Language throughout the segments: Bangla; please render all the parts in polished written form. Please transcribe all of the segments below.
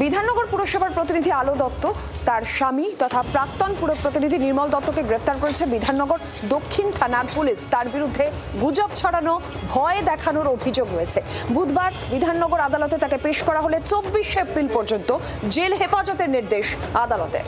বিধাননগর পুরসভার প্রতিনিধি আলো দত্ত তার স্বামী তথা প্রাক্তন পুর প্রতিনিধি নির্মল দত্তকে গ্রেফতার করেছে বিধাননগর দক্ষিণ থানার পুলিশ। তার বিরুদ্ধে গুজব ছড়ানো, ভয় দেখানোর অভিযোগ রয়েছে। বুধবার বিধাননগর আদালতে তাকে পেশ করা হলে 24 এপ্রিল পর্যন্ত জেল হেফাজতের নির্দেশ আদালতের।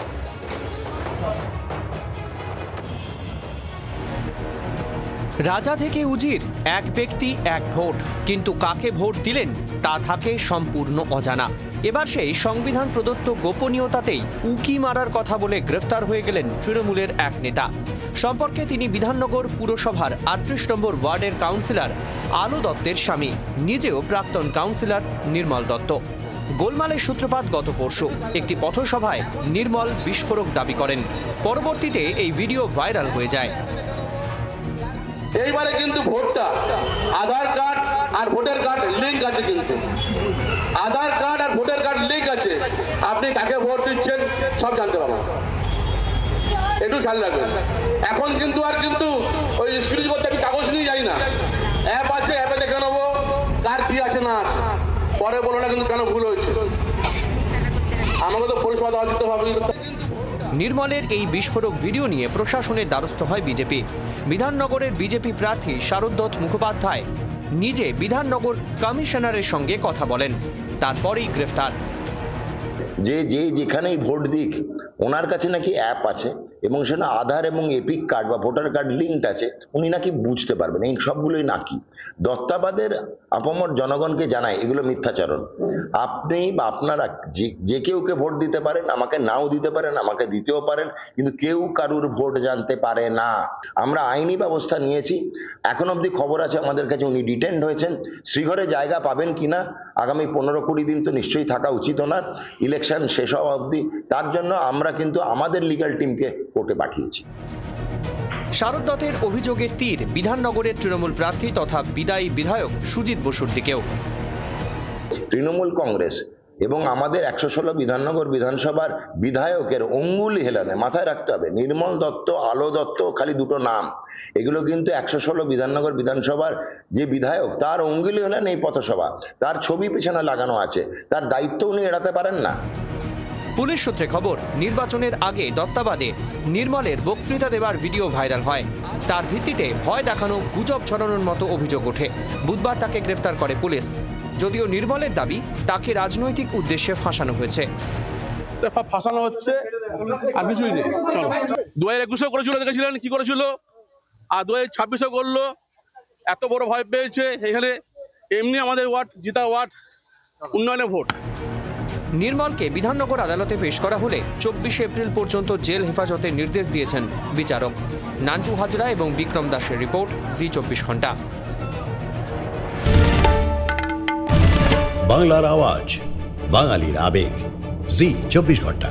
রাজা থেকে উজির, এক ব্যক্তি এক ভোট, কিন্তু কাকে ভোট দিলেন তা থাকে সম্পূর্ণ অজানা। এবার সেই সংবিধান প্রদত্ত গোপনীয়তাতেই উকি মারার কথা বলে গ্রেফতার হয়ে গেলেন তৃণমূলের এক নেতা। সম্পর্কে তিনি বিধাননগর পুরসভার 38 নম্বর ওয়ার্ডের কাউন্সিলর আলো দত্তের স্বামী, নিজেও প্রাক্তন কাউন্সিলর নির্মল দত্ত। গোলমালের সূত্রপাত গত পরশু একটি পথসভায় নির্মল বিস্ফোরক দাবি করেন। পরবর্তীতে এই ভিডিও ভাইরাল হয়ে যায়। এইবারে কিন্তু ভোটটা আধার কার্ড আর ভোটার কার্ড লিঙ্ক আছে, কিন্তু আধার কার্ড আর ভোটার কার্ড লিঙ্ক আছে। আপনি কাকে ভোট দিচ্ছেন সব জানতে পারবেন, একটু খেয়াল রাখবেন। এখন কিন্তু ওই স্ক্রিন করতে আমি কাগজ নিয়ে যাই না, অ্যাপ আছে, অ্যাপে দেখে নেবো কার কি আছে না আছে, পরে বলো না কিন্তু কেন ভুল হয়েছে। আমাকে তো পরিষেবা দেওয়া দিতে হবে। নির্মলের এই বিস্ফোরক ভিডিও নিয়ে প্রশাসনের দ্বারস্থ হয় বিজেপি। বিধাননগরের বিজেপি প্রার্থী শারদত্ত মুখোপাধ্যায় নিজে বিধাননগর কমিশনারের সঙ্গে কথা বলেন, তারপরেই গ্রেফতার। যেখানেই ভোট দিক ওনার কাছে নাকি অ্যাপ আছে এবং সেটা আধার এবং এপিক কার্ড বা ভোটার কার্ড লিঙ্ক আছে, উনি নাকি বুঝতে পারবেন। এই সবগুলোই নাকি দত্তাবাদের আপামর জনগণকে জানায় এগুলো মিথ্যাচরণ। আপনি বা আপনারা যে কেউকে ভোট দিতে পারেন, আমাকে নাও দিতে পারেন, আমাকে দিতেও পারেন, কিন্তু কেউ কারুর ভোট জানতে পারে না। আমরা আইনি ব্যবস্থা নিয়েছি। এখন অবধি খবর আছে আমাদের কাছে উনি ডিটেন্ড হয়েছেন। শ্রীঘরে জায়গা পাবেন কিনা আগামী 15-20 দিন তো নিশ্চয়ই থাকা উচিত ওনার, ইলেকশন শেষ হওয়া অবধি। তার জন্য আমরা কিন্তু আমাদের লিগ্যাল টিমকে কোর্টে পাঠিয়েছি। শারদত্তের অভিযোগের তীর বিধাননগরের তৃণমূল প্রার্থী তথা বিদায়ী বিধায়ক সুজিত বসুর দিকেও। তৃণমূল কংগ্রেস এবং আমাদের 116 বিধাননগর বিধানসভার বিধায়কের অঙ্গুলি হেলানে মাথায় রাখতে হবে, নির্মল দত্ত, আলো দত্ত খালি দুটো নাম, এগুলো কিন্তু 116 বিধাননগর বিধানসভার যে বিধায়ক তার অঙ্গুলি হেলানে এই পথসভা, তার ছবি পেছনে লাগানো আছে, তার দায়িত্ব উনি এড়াতে পারেন না। পুলিশ সূত্রে খবর, নির্বাচনের আগে দত্তাবাদে নির্মলের বক্তৃতা দেবার ভিডিও ভাইরাল হয়। তার ভিত্তিতে ভয় দেখানো, গুজব ছড়ানোর মতো অভিযোগ ওঠে। বুধবার তাকে গ্রেফতার করে পুলিশ। যদিও নির্মলের দাবি তাকে রাজনৈতিক উদ্দেশ্যে ফাঁসানো হয়েছে। ফাঁসানো হচ্ছে আর কিছুই নেই। 2021 করেছিল, দেখেছিলেন কি করেছিল, আর 2026 করলো। এত বড় ভয় পেয়েছে এখানে। এমনি আমাদের ওয়ার্ড জিতা ওয়ার্ড, উন্নয়নে ভোট। নির্মলকে বিধাননগর আদালতে পেশ করা হলে 24 এপ্রিল পর্যন্ত জেল হেফাজতের নির্দেশ দিয়েছেন বিচারক। নান্টু হাজরা এবং বিক্রম দাসের রিপোর্ট, জি 24 ঘন্টা। বাংলার আওয়াজ, বাঙালির আবেগ, জি 24 ঘন্টা।